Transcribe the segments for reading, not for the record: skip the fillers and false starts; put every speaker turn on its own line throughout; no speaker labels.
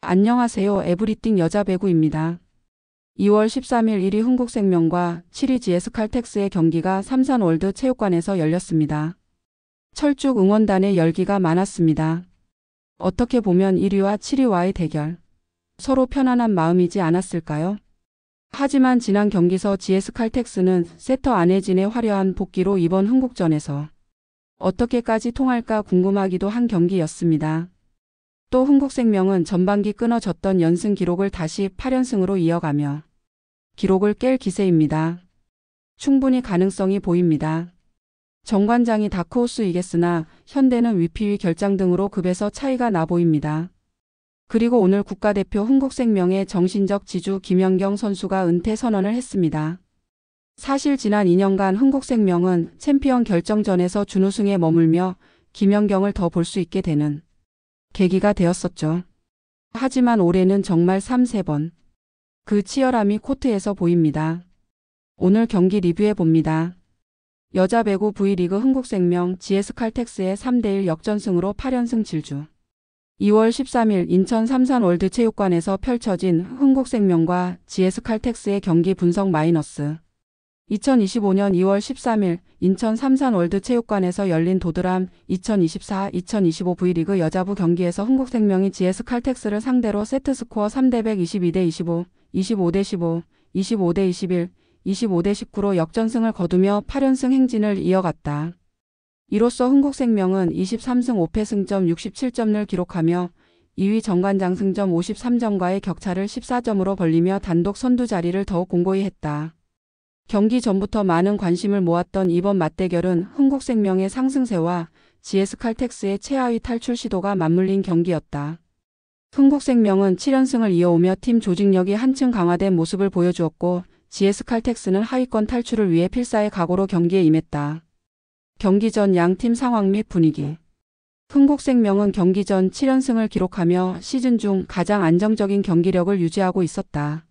안녕하세요. 에브리띵 여자배구입니다. 2월 13일 1위 흥국생명과 7위 GS칼텍스의 경기가 삼산월드체육관에서 열렸습니다. 철쭉 응원단의 열기가 많았습니다. 어떻게 보면 1위와 7위와의 대결. 서로 편안한 마음이지 않았을까요? 하지만 지난 경기서 GS칼텍스는 세터 안혜진의 화려한 복귀로 이번 흥국전에서 어떻게까지 통할까 궁금하기도 한 경기였습니다. 또 흥국생명은 전반기 끊어졌던 연승 기록을 다시 8연승으로 이어가며 기록을 깰 기세입니다. 충분히 가능성이 보입니다. 정관장이 다크호스이겠으나 현대는 위피위 결장 등으로 급에서 차이가 나 보입니다. 그리고 오늘 국가대표 흥국생명의 정신적 지주 김연경 선수가 은퇴 선언을 했습니다. 사실 지난 2년간 흥국생명은 챔피언 결정전에서 준우승에 머물며 김연경을 더 볼 수 있게 되는 계기가 되었었죠. 하지만 올해는 정말 3-4번 그 치열함이 코트에서 보입니다. 오늘 경기 리뷰해 봅니다. 여자 배구 V리그 흥국생명 GS칼텍스의 3-1 역전승으로 8연승 질주. 2월 13일 인천 삼산월드체육관에서 펼쳐진 흥국생명과 GS칼텍스의 경기 분석 마이너스. 2025년 2월 13일 인천 삼산월드체육관에서 열린 도드람 2024-2025 V리그 여자부 경기에서 흥국생명이 GS칼텍스를 상대로 세트스코어 3대100 22대25, 25대15, 25대21, 25대19로 역전승을 거두며 8연승 행진을 이어갔다. 이로써 흥국생명은 23승 5패 승점 67점을 기록하며 2위 정관장 승점 53점과의 격차를 14점으로 벌리며 단독 선두 자리를 더욱 공고히 했다. 경기 전부터 많은 관심을 모았던 이번 맞대결은 흥국생명의 상승세와 GS칼텍스의 최하위 탈출 시도가 맞물린 경기였다. 흥국생명은 7연승을 이어오며 팀 조직력이 한층 강화된 모습을 보여주었고 GS칼텍스는 하위권 탈출을 위해 필사의 각오로 경기에 임했다. 경기 전 양팀 상황 및 분위기. 흥국생명은 경기 전 7연승을 기록하며 시즌 중 가장 안정적인 경기력을 유지하고 있었다.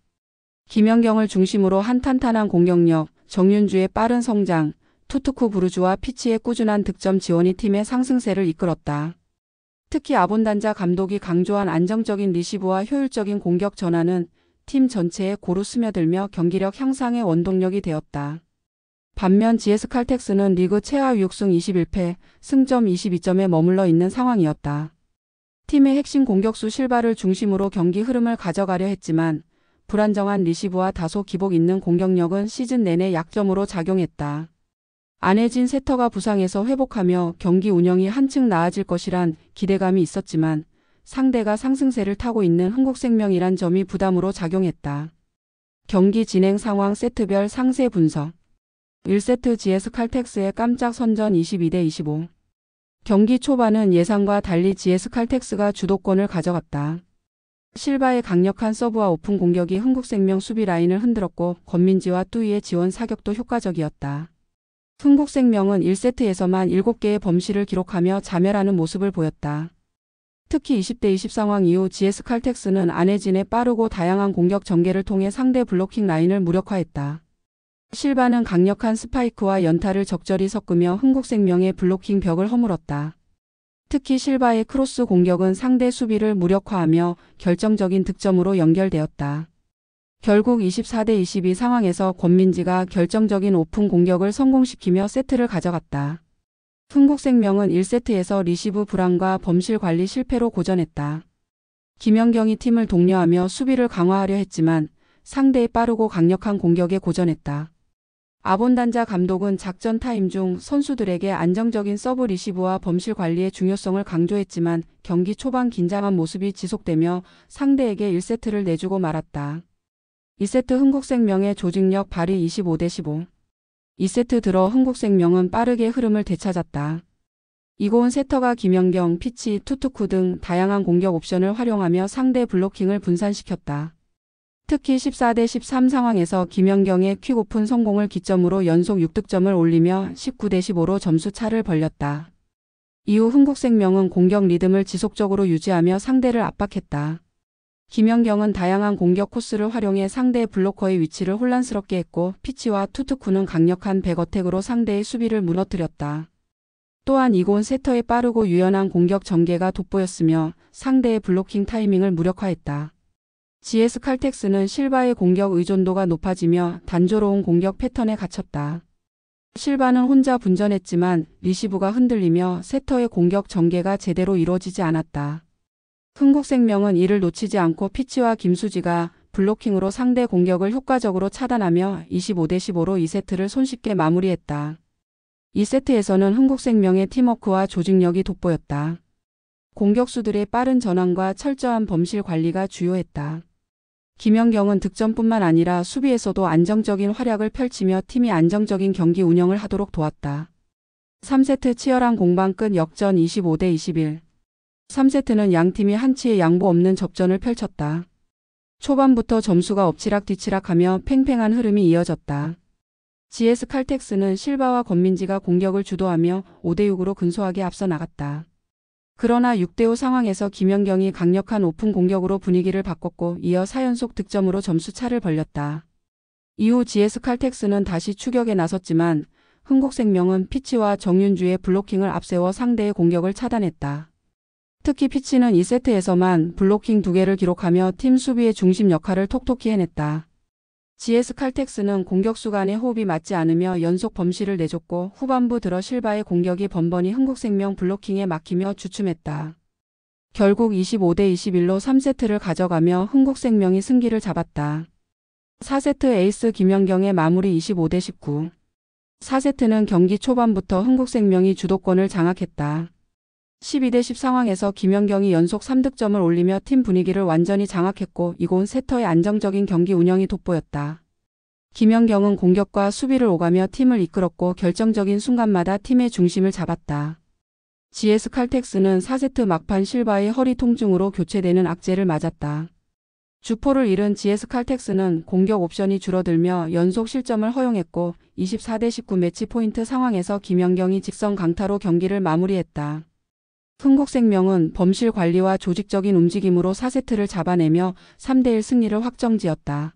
김연경을 중심으로 한 탄탄한 공격력, 정윤주의 빠른 성장, 투투쿠 부르주와 피치의 꾸준한 득점 지원이 팀의 상승세를 이끌었다. 특히 아본단자 감독이 강조한 안정적인 리시브와 효율적인 공격 전환은 팀 전체에 고루 스며들며 경기력 향상의 원동력이 되었다. 반면 GS칼텍스는 리그 최하위 6승 21패, 승점 22점에 머물러 있는 상황이었다. 팀의 핵심 공격수 실바를 중심으로 경기 흐름을 가져가려 했지만 불안정한 리시브와 다소 기복 있는 공격력은 시즌 내내 약점으로 작용했다. 안혜진 세터가 부상에서 회복하며 경기 운영이 한층 나아질 것이란 기대감이 있었지만 상대가 상승세를 타고 있는 흥국생명이란 점이 부담으로 작용했다. 경기 진행 상황 세트별 상세 분석. 1세트 GS칼텍스의 깜짝 선전 22대25. 경기 초반은 예상과 달리 GS칼텍스가 주도권을 가져갔다. 실바의 강력한 서브와 오픈 공격이 흥국생명 수비 라인을 흔들었고 권민지와 뚜이의 지원 사격도 효과적이었다. 흥국생명은 1세트에서만 7개의 범실을 기록하며 자멸하는 모습을 보였다. 특히 20대20 상황 이후 GS칼텍스는 안혜진의 빠르고 다양한 공격 전개를 통해 상대 블로킹 라인을 무력화했다. 실바는 강력한 스파이크와 연타를 적절히 섞으며 흥국생명의 블로킹 벽을 허물었다. 특히 실바의 크로스 공격은 상대 수비를 무력화하며 결정적인 득점으로 연결되었다. 결국 24대22 상황에서 권민지가 결정적인 오픈 공격을 성공시키며 세트를 가져갔다. 흥국생명은 1세트에서 리시브 불안과 범실 관리 실패로 고전했다. 김연경이 팀을 독려하며 수비를 강화하려 했지만 상대의 빠르고 강력한 공격에 고전했다. 아본단자 감독은 작전 타임 중 선수들에게 안정적인 서브 리시브와 범실 관리의 중요성을 강조했지만 경기 초반 긴장한 모습이 지속되며 상대에게 1세트를 내주고 말았다. 2세트 흥국생명의 조직력 발휘 25대15. 2세트 들어 흥국생명은 빠르게 흐름을 되찾았다. 이고은 세터가 김연경, 피치, 투투쿠 등 다양한 공격 옵션을 활용하며 상대 블로킹을 분산시켰다. 특히 14대13 상황에서 김연경의 퀵오픈 성공을 기점으로 연속 6득점을 올리며 19대15로 점수 차를 벌렸다. 이후 흥국생명은 공격 리듬을 지속적으로 유지하며 상대를 압박했다. 김연경은 다양한 공격 코스를 활용해 상대 블로커의 위치를 혼란스럽게 했고 피치와 투투쿠는 강력한 백어택으로 상대의 수비를 무너뜨렸다. 또한 이고은 세터의 빠르고 유연한 공격 전개가 돋보였으며 상대의 블로킹 타이밍을 무력화했다. GS 칼텍스는 실바의 공격 의존도가 높아지며 단조로운 공격 패턴에 갇혔다. 실바는 혼자 분전했지만 리시브가 흔들리며 세터의 공격 전개가 제대로 이루어지지 않았다. 흥국생명은 이를 놓치지 않고 피치와 김수지가 블로킹으로 상대 공격을 효과적으로 차단하며 25대 15로 2세트를 손쉽게 마무리했다. 2세트에서는 흥국생명의 팀워크와 조직력이 돋보였다. 공격수들의 빠른 전환과 철저한 범실 관리가 주요했다. 김연경은 득점뿐만 아니라 수비에서도 안정적인 활약을 펼치며 팀이 안정적인 경기 운영을 하도록 도왔다. 3세트 치열한 공방 끝 역전 25대 21. 3세트는 양팀이 한치의 양보 없는 접전을 펼쳤다. 초반부터 점수가 엎치락뒤치락하며 팽팽한 흐름이 이어졌다. GS 칼텍스는 실바와 권민지가 공격을 주도하며 5대 6으로 근소하게 앞서 나갔다. 그러나 6대 5 상황에서 김연경이 강력한 오픈 공격으로 분위기를 바꿨고 이어 4연속 득점으로 점수차를 벌렸다. 이후 GS 칼텍스는 다시 추격에 나섰지만 흥국생명은 피치와 정윤주의 블로킹을 앞세워 상대의 공격을 차단했다. 특히 피치는 2세트에서만 블로킹 2개를 기록하며 팀 수비의 중심 역할을 톡톡히 해냈다. GS 칼텍스는 공격수 간의 호흡이 맞지 않으며 연속 범실을 내줬고 후반부 들어 실바의 공격이 번번이 흥국생명 블로킹에 막히며 주춤했다. 결국 25대 21로 3세트를 가져가며 흥국생명이 승기를 잡았다. 4세트 에이스 김연경의 마무리 25대 19. 4세트는 경기 초반부터 흥국생명이 주도권을 장악했다. 12대 10 상황에서 김연경이 연속 3득점을 올리며 팀 분위기를 완전히 장악했고 이곳 세터의 안정적인 경기 운영이 돋보였다. 김연경은 공격과 수비를 오가며 팀을 이끌었고 결정적인 순간마다 팀의 중심을 잡았다. GS 칼텍스는 4세트 막판 실바의 허리 통증으로 교체되는 악재를 맞았다. 주포를 잃은 GS 칼텍스는 공격 옵션이 줄어들며 연속 실점을 허용했고 24대 19 매치 포인트 상황에서 김연경이 직선 강타로 경기를 마무리했다. 흥국생명은 범실 관리와 조직적인 움직임으로 4세트를 잡아내며 3대1 승리를 확정지었다.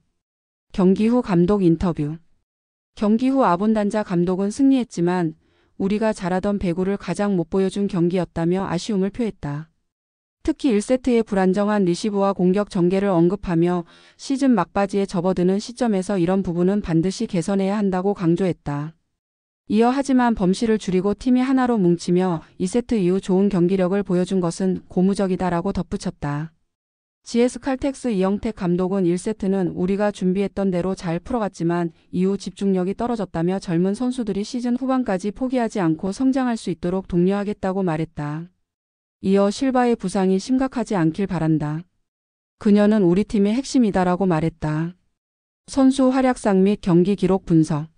경기 후 감독 인터뷰. 경기 후 아본단자 감독은 승리했지만 우리가 잘하던 배구를 가장 못 보여준 경기였다며 아쉬움을 표했다. 특히 1세트의 불안정한 리시브와 공격 전개를 언급하며 시즌 막바지에 접어드는 시점에서 이런 부분은 반드시 개선해야 한다고 강조했다. 이어 하지만 범실을 줄이고 팀이 하나로 뭉치며 2세트 이후 좋은 경기력을 보여준 것은 고무적이다라고 덧붙였다. GS 칼텍스 이영택 감독은 1세트는 우리가 준비했던 대로 잘 풀어갔지만 이후 집중력이 떨어졌다며 젊은 선수들이 시즌 후반까지 포기하지 않고 성장할 수 있도록 독려하겠다고 말했다. 이어 실바의 부상이 심각하지 않길 바란다. 그녀는 우리 팀의 핵심이다라고 말했다. 선수 활약상 및 경기 기록 분석.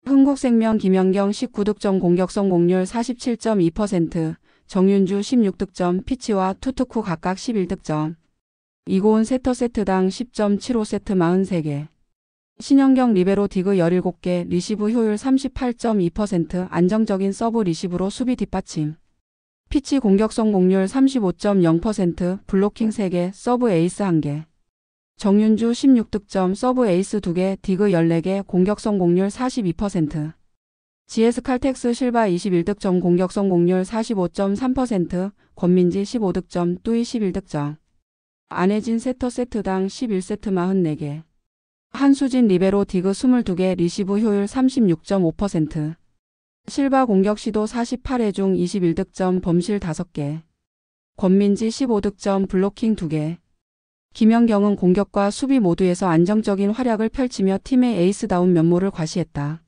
흥국생명 김연경 19득점 공격 성공률 47.2%, 정윤주 16득점, 피치와 투투쿠 각각 11득점. 이고은 세터 세트당 10.75세트 43개. 신현경 리베로 디그 17개, 리시브 효율 38.2%, 안정적인 서브 리시브로 수비 뒷받침. 피치 공격 성공률 35.0%, 블로킹 3개, 서브 에이스 1개. 정윤주 16득점, 서브 에이스 2개, 디그 14개, 공격 성공률 42%. GS 칼텍스 실바 21득점 공격 성공률 45.3%, 권민지 15득점, 뚜이 11득점. 안혜진 세터 세트당 11세트 44개. 한수진 리베로 디그 22개, 리시브 효율 36.5%. 실바 공격 시도 48회 중 21득점, 범실 5개. 권민지 15득점, 블로킹 2개. 김연경은 공격과 수비 모두에서 안정적인 활약을 펼치며 팀의 에이스다운 면모를 과시했다.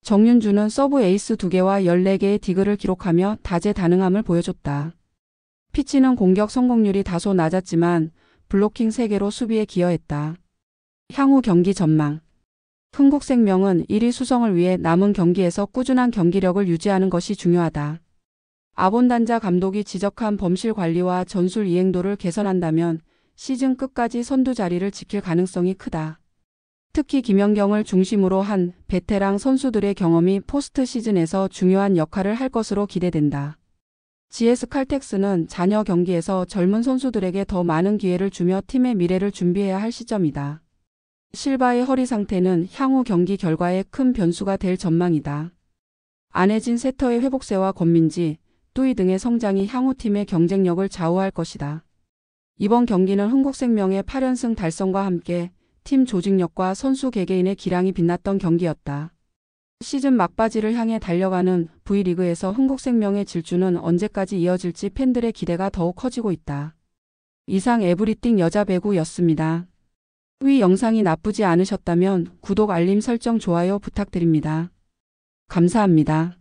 정윤주는 서브 에이스 2개와 14개의 디그를 기록하며 다재다능함을 보여줬다. 피치는 공격 성공률이 다소 낮았지만 블로킹 3개로 수비에 기여했다. 향후 경기 전망. 흥국생명은 1위 수성을 위해 남은 경기에서 꾸준한 경기력을 유지하는 것이 중요하다. 아본단자 감독이 지적한 범실 관리와 전술 이행도를 개선한다면 시즌 끝까지 선두 자리를 지킬 가능성이 크다. 특히 김연경을 중심으로 한 베테랑 선수들의 경험이 포스트 시즌에서 중요한 역할을 할 것으로 기대된다. GS 칼텍스는 잔여 경기에서 젊은 선수들에게 더 많은 기회를 주며 팀의 미래를 준비해야 할 시점이다. 실바의 허리 상태는 향후 경기 결과에 큰 변수가 될 전망이다. 안혜진 세터의 회복세와 권민지, 뚜이 등의 성장이 향후 팀의 경쟁력을 좌우할 것이다. 이번 경기는 흥국생명의 8연승 달성과 함께 팀 조직력과 선수 개개인의 기량이 빛났던 경기였다. 시즌 막바지를 향해 달려가는 V리그에서 흥국생명의 질주는 언제까지 이어질지 팬들의 기대가 더욱 커지고 있다. 이상 에브리띵 여자 배구였습니다. 위 영상이 나쁘지 않으셨다면 구독, 알림 설정, 좋아요 부탁드립니다. 감사합니다.